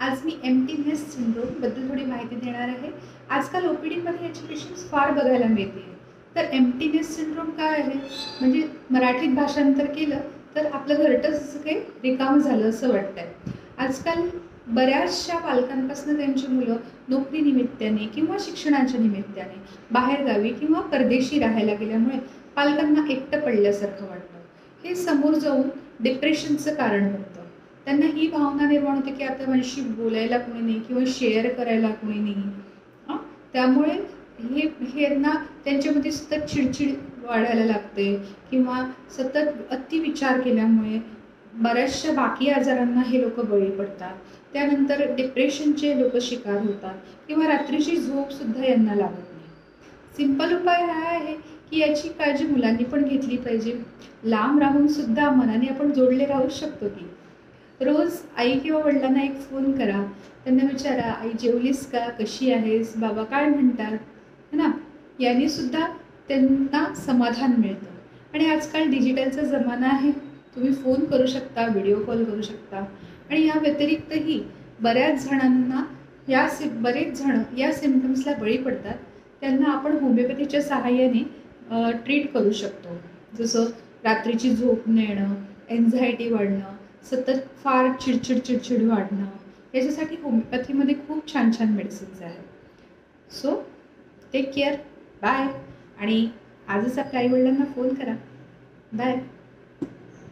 आज मी emptiness syndrome बद्दल थोडी माहिती देणार आहे। आजकाल ओपीडीमध्ये याचे पेशंट्स फार बघायला मिळते। तर एम्प्टीनेस सिंड्रोम काय आहे, म्हणजे मराठीत भाषांतर केलं तर आपलं घरटं जसं काही रिकामं झालं असं वाटतंय। आजकाल बऱ्याचशा पालकांपासून त्यांची मुलं नोकरीनिमित्ताने किंवा शिक्षणाच्या निमित्ताने बाहेरगावी किंवा परदेशी राहायला गेल्यामुळे पालकांना एकटं पडल्यासारखं वाटतं। हे समोर जाऊन डिप्रेशनचं कारण बनतं। त्यांना ही भावना निर्माण होते की आता माझ्याशी बोलायला कोणी नाही किंवा शेअर करायला कोणी नाही। त्यामुळे यांना त्यांच्यामध्ये सतत चिडचिड वाढायला लागते किंवा सतत अतिविचार केल्यामुळे बऱ्याचशा बाकी आजारांना हे लोक बळी पडतात। त्यानंतर डिप्रेशनचे लोक शिकार होतात किंवा रात्रीची झोपसुद्धा यांना लागत नाही। सिंपल उपाय हा आहे की याची काळजी मुलांनी पण घेतली पाहिजे। लांब राहून सुद्धा मनाने आपण जोडले राहू शकतो की रोज आई किंवा वडिलांना एक फोन करा, त्यांना विचारा आई जेवलीस का, कशी आहेस, बाबा काय म्हणतात, है ना। याने सुद्धा त्यांना समाधान मिळतं। आणि आजकाल डिजिटलचा जमाना आहे, तुम्ही फोन करू शकता, व्हिडिओ कॉल करू शकता। आणि या व्यतिरिक्तही बरेच जण या सिम्पटम्सला बळी पडतात। त्यांना आपण होमिओपॅथीच्या सहाय्याने ट्रीट करू शकतो। जसं रात्रीची झोप न येणं, एन्झायटी वाढणं, सतत फार चिडचिड वाढणं, याच्यासाठी होमिओपॅथीमध्ये खूप छान छान मेडिसिन्स आहेत। So take care, bye. आणि आजच आपल्या आईवडिलांना फोन करा, बाय।